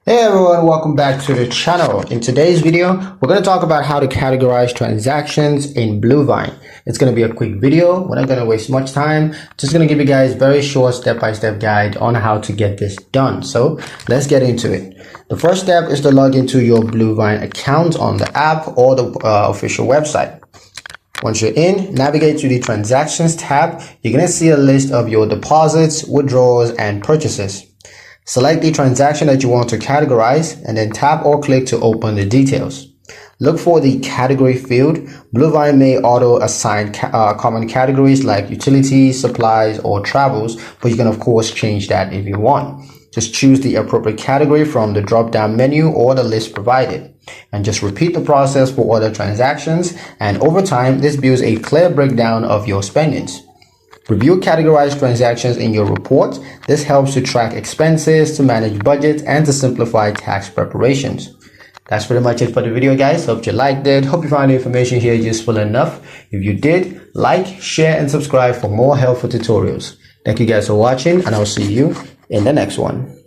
Hey everyone, welcome back to the channel. In today's video, we're going to talk about how to categorize transactions in Bluevine. It's going to be a quick video. We're not going to waste much time. Just going to give you guys very short step-by-step guide on how to get this done. So let's get into it. The first step is to log into your Bluevine account on the app or the official website. Once you're in, navigate to the transactions tab. You're going to see a list of your deposits, withdrawals, and purchases. Select the transaction that you want to categorize and then tap or click to open the details. Look for the category field. Bluevine may auto assign common categories like utilities, supplies, or travels, but you can of course change that if you want. Just choose the appropriate category from the drop-down menu or the list provided. And just repeat the process for other transactions, and over time this builds a clear breakdown of your spendings. Review categorized transactions in your report. This helps to track expenses, to manage budgets, and to simplify tax preparations. That's pretty much it for the video, guys. Hope you liked it. Hope you found the information here useful enough. If you did, like, share, and subscribe for more helpful tutorials. Thank you guys for watching, and I'll see you in the next one.